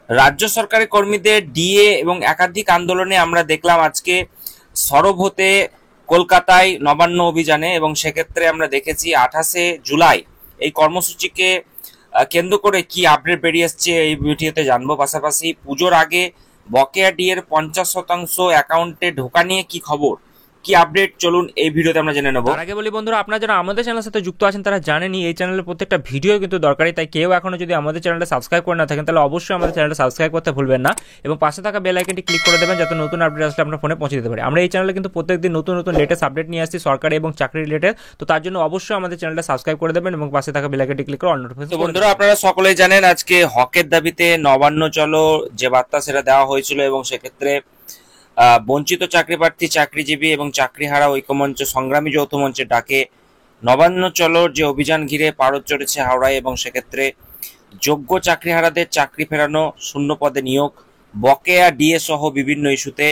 রাজ্য সরকারি কর্মীদের ডিএ এবং একাধিক আন্দোলনে আমরা দেখলাম আজকে সরব হতে কলকাতায় নবান্ন অভিযানে, এবং সেক্ষেত্রে আমরা দেখেছি 28শে জুলাই এই কর্মসূচিকে কেন্দ্র করে কি আপডেট বেরিয়ে এসছে এই ভিডিওতে জানবো। পাশাপাশি পুজোর আগে বকেয়া ডিএর 50% অ্যাকাউন্টে ঢোকা নিয়ে কি খবর, কি আপডেট, চলুন এই ভিডিওতে আমরা জেনে নেব। তার আগে বলি বন্ধুরা, আপনারা যারা আমাদের চ্যানেলের সাথে যুক্ত আছেন তারা জানেনই এই চ্যানেলের প্রত্যেকটা ভিডিও কিন্তু দরকারি, তাই কেউ এখনো যদি আমাদের চ্যানেলটা সাবস্ক্রাইব করে না থাকেন তাহলে অবশ্যই আমাদের চ্যানেলটা সাবস্ক্রাইব করতে ভুলবেন না এবং পাশে থাকা বেল আইকনটি ক্লিক করে দেবেন যাতে নতুন আপডেট আসলে আপনার ফোনে পৌঁছে দিতে পারে। আমরা এই চ্যানেলে কিন্তু প্রত্যেকদিন নতুন নতুন লেটেস্ট আপডেট নিয়ে আসছি সরকারি এবং চাকরি রিলেটেড, তো তার জন্য অবশ্যই আমাদের চ্যানেলটা সাবস্ক্রাইব করে দেবেন এবং পাশে থাকা বেল আইকনটি ক্লিক করে অল নোটিফিকেশন। তো বন্ধুরা, আপনারা সকলেই জানেন আজকে হকের দাবিতে নবান্ন চলো যে বার্তা সেটা দেওয়া হয়েছিল, এবং সেক্ষেত্রে বঞ্চিত চাকরি প্রার্থী, চাকরিজীবী এবং চাকরিহারা ঐক্যমঞ্চ সংগ্রামী যৌথ মঞ্চের ডাকে নবান্ন চলোর যে অভিযান ঘিরে পারদ চড়েছে হাওড়ায়, এবং সেক্ষেত্রে যোগ্য চাকরিহারাদের চাকরি ফেরানো, শূন্য পদে নিয়োগ, বকেয়া ডিএ সহ বিভিন্ন ইস্যুতে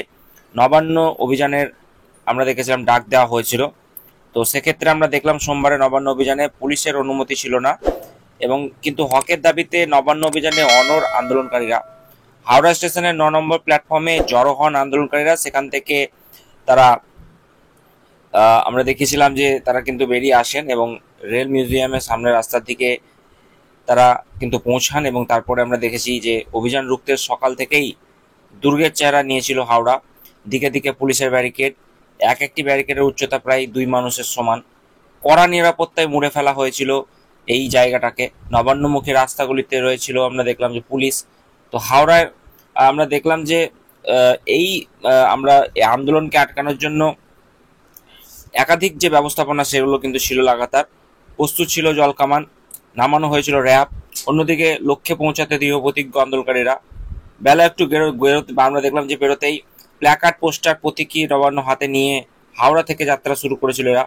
নবান্ন অভিযানের আমরা দেখেছিলাম ডাক দেওয়া হয়েছিল। তো সেক্ষেত্রে আমরা দেখলাম সোমবারে নবান্ন অভিযানে পুলিশের অনুমতি ছিল না, এবং কিন্তু হকের দাবিতে নবান্ন অভিযানে অনড় আন্দোলনকারীরা। হাওড়া স্টেশনের 9 নম্বর প্ল্যাটফর্মে জড়ো হন আন্দোলনকারীরা। সেখান থেকে তারা আমরা দেখেছিলাম যে তারা কিন্তু বেরিয়ে আসেন এবং রেল মিউজিয়ামের সামনের রাস্তার দিকে তারা কিন্তু পৌঁছান, এবং তারপরে আমরা দেখেছি যে অভিযান রুখতে সকাল থেকেই দুর্গের চেহারা নিয়েছিল হাওড়া। দিকে দিকে পুলিশের ব্যারিকেড, একটি ব্যারিকেডের উচ্চতা প্রায় 2 মানুষের সমান। কড়া নিরাপত্তায় মুড়ে ফেলা হয়েছিল এই জায়গাটাকে। নবান্নমুখী রাস্তাগুলিতে রয়েছিল আমরা দেখলাম যে পুলিশ। তো হাওড়ায় আমরা দেখলাম যে এই আমরা আন্দোলনকে আটকানোর জন্য একাধিক যে ব্যবস্থাপনা সেগুলো কিন্তু ছিল লাগাতার। প্রস্তুত ছিল জলকামান, নামানো হয়েছিল র্যাব। অন্যদিকে লক্ষ্যে পৌঁছাতে দৃঢ়প্রতিজ্ঞ আন্দোলনকারীরা। বেলা একটু বেরোতে আমরা দেখলাম যে বেরোতেই প্ল্যাকার্ড, পোস্টার, প্রতীকী নবান্ন হাতে নিয়ে হাওড়া থেকে যাত্রা শুরু করেছিল এরা।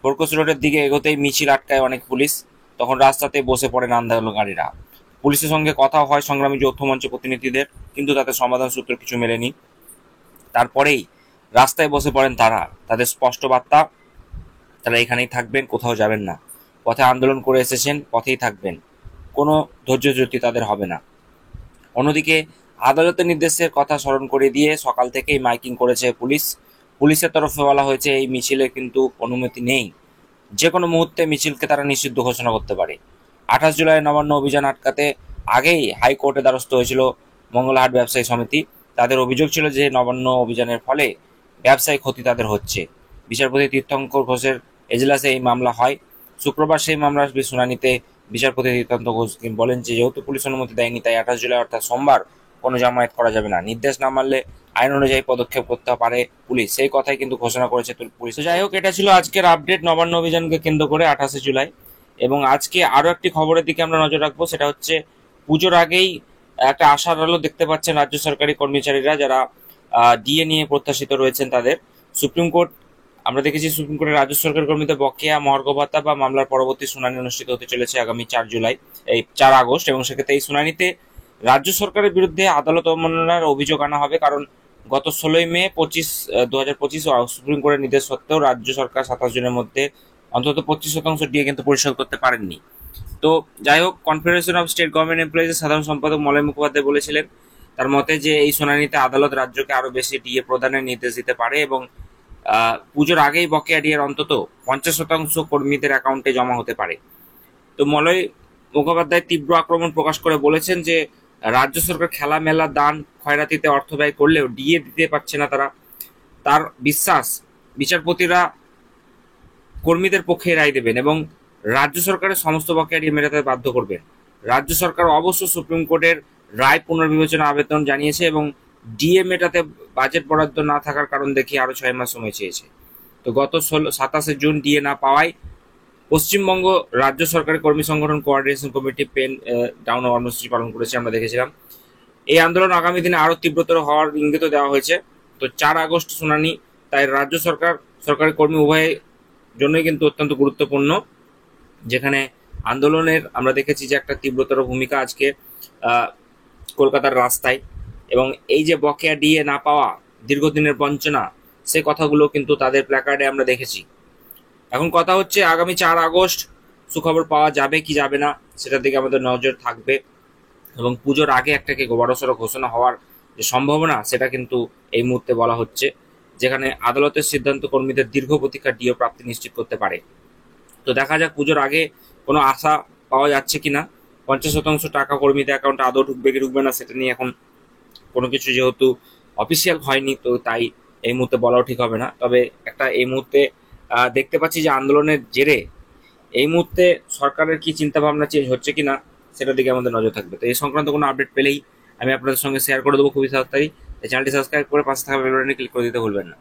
ফোর্কস রোডের দিকে এগোতেই মিছিল আটকায় অনেক পুলিশ। তখন রাস্তাতে বসে পড়েন আন্দোলনকারীরা। পুলিশের সঙ্গে কথা হয় সংগ্রামী যৌথ মঞ্চ প্রতিনিধিদের, কিন্তু তাতে সমাধান সূত্র কিছু মেলেনি। তারপরেই রাস্তায় বসে পড়েন তারা। তাদের স্পষ্ট বার্তা, তারা এখানেই থাকবেন, কোথাও যাবেন না। পথে আন্দোলন করে এসেছেন, পথেই থাকবেন, কোনো ধৈর্যচ্যুতি তাদের হবে না। অন্যদিকে আদালতের নির্দেশের কথা স্মরণ করে দিয়ে সকাল থেকেই মাইকিং করেছে পুলিশ। পুলিশের তরফে বলা হয়েছে এই মিছিলে কিন্তু অনুমতি নেই, যে কোনো মুহূর্তে মিছিলকে তারা নিষিদ্ধ ঘোষণা করতে পারে। 28 জুলাই নবান্ন অভিযান আটকাতে আগেই হাইকোর্টে দ্বারস্থ হয়েছিল মঙ্গলহাট ব্যবসায়ী সমিতি। তাদের অভিযোগ ছিল যে নবান্ন অভিযানের ফলে ব্যবসায়িক ক্ষতি তাদের হচ্ছে। বিচারপতি তীর্থঙ্কর ঘোষের এজলাসে এই মামলা হয়। শুক্রবার সেই মামলার শুনানিতে বিচারপতি তীর্থঙ্কর ঘোষ বলেন যে যেহেতু পুলিশ অনুমতি দেয়নি, তাই 28 জুলাই অর্থাৎ সোমবার কোনো জামায়াত করা যাবে না। নির্দেশ না মানলে আইন অনুযায়ী পদক্ষেপ করতে পারে পুলিশ, সেই কথাই কিন্তু ঘোষণা করেছে পুলিশ। যাই হোক, এটা ছিল আজকের আপডেট নবান্ন অভিযানকে কেন্দ্র করে 28 জুলাই। এবং আজকে আরো একটি খবরের দিকে আমরা নজর রাখবো, সেটা হচ্ছে পুজোর আগেই একটা আশার আলো দেখতে পাচ্ছেন রাজ্য সরকারি কর্মচারীরা, যারা ডিএ নিয়ে প্রত্যাশিত রয়েছেন তাদের। সুপ্রিম কোর্ট, আমরা দেখেছি সুপ্রিম কোর্টের রাজ্য সরকারি কর্মীদের বকেয়া মহার্ঘ ভাতা বা মামলার পরবর্তী শুনানি অনুষ্ঠিত হতে চলেছে আগামী 4 আগস্ট, এবং সেক্ষেত্রে এই শুনানিতে রাজ্য সরকারের বিরুদ্ধে আদালত অবমাননার অভিযোগ আনা হবে। কারণ গত 16ই মে 2025 সুপ্রিম কোর্টের নির্দেশ সত্ত্বেও রাজ্য সরকার 27 জনের মধ্যে অন্তত 25% ডিএ কিন্তু পরিশোধ করতে পারেননি। তো যাই হোক, কনফেডারেশন অফ স্টেট গভর্নমেন্ট এমপ্লয়িজের সাধারণ সম্পাদক মলয় মুখোপাধ্যায় বলেছিলেন তার মতে যে এই শুনানিতে আদালত রাজ্যকে আরো বেশি ডিএ প্রদানের নির্দেশ দিতে পারে, এবং পুজোর আগেই বকেয়া ডিএর অন্তত 50% কর্মীদের অ্যাকাউন্টে জমা হতে পারে। তো মলয় মুখোপাধ্যায় তীব্র আক্রমণ প্রকাশ করে বলেছেন যে রাজ্য সরকার খেলা, মেলা, দান, খয়রাতিতে অর্থ ব্যয় করলেও ডিএ দিতে পারছে না তারা। তার বিশ্বাস বিচারপতিরা কর্মীদের পক্ষে রায় দেবেন এবং রাজ্য সরকারের সমস্ত বকেয়া ডিএ মেটাতে বাধ্য করবেন। রাজ্য সরকার অবশ্য সুপ্রিম কোর্টের রায় পুনর্বিবেচনা আবেদন জানিয়েছে এবং ডিএ মেটাতে বাজেট বরাদ্দ না থাকার কারণ দেখিয়ে আরো 6 মাস সময় চেয়েছে। তো গত 27 জুন ডিএ না পাওয়ায় পশ্চিমবঙ্গ রাজ্য সরকারি কর্মী সংগঠন কোঅর্ডিনেশন কমিটি পেন ডাউন কর্মসূচি পালন করেছে, আমরা দেখেছিলাম। এই আন্দোলন আগামী দিনে আরো তীব্রতর হওয়ার ইঙ্গিত দেওয়া হয়েছে। তো 4 আগস্ট শুনানি, তাই রাজ্য সরকার, সরকারি কর্মী উভয়ের জন্যই কিন্তু অত্যন্ত গুরুত্বপূর্ণ, যেখানে আন্দোলনের আমরা দেখেছি যে একটা তীব্রতর ভূমিকা আজকে কলকাতার রাস্তায়। এবং এই যে বকেয়া ডিএ না পাওয়া, দীর্ঘদিনের বঞ্চনা, সে কথাগুলো কিন্তু তাদের প্ল্যাকার্ডে আমরা দেখেছি। এখন কথা হচ্ছে আগামী 4 আগস্ট সুখবর পাওয়া যাবে কি যাবে না, সেটার দিকে আমাদের নজর থাকবে। এবং পুজোর আগে একটা কি বড়সড় ঘোষণা হওয়ার যে সম্ভাবনা সেটা কিন্তু এই মুহূর্তে বলা হচ্ছে, যেখানে আদালতের সিদ্ধান্ত কর্মীদের দীর্ঘ প্রতীক্ষার ডিও প্রাপ্তি নিশ্চিত করতে পারে। তো দেখা যাক পুজোর আগে কোনো আশা পাওয়া যাচ্ছে কিনা। 50% টাকা কর্মীদের অ্যাকাউন্টে আদৌ ঢুকবে কি ঢুকবে না সেটা নিয়ে এখন কোনো কিছু যেহেতু অফিসিয়াল হয়নি, তো তাই এই মুহূর্তে বলাও ঠিক হবে না। তবে একটা এই মুহূর্তে দেখতে পাচ্ছি যে আন্দোলনের জেরে এই মুহূর্তে সরকারের কি চিন্তা ভাবনা চেঞ্জ হচ্ছে কিনা সেটার দিকে আমাদের নজর থাকবে। তো এই সংক্রান্ত কোনো আপডেট পেলেই আমি আপনাদের সঙ্গে শেয়ার করে দেবো খুবই তাড়াতাড়ি। এই চ্যানেলটি সাবস্ক্রাইব করে পাশে থাকা বেল বাটনে ক্লিক করে দিতে ভুলবেন না।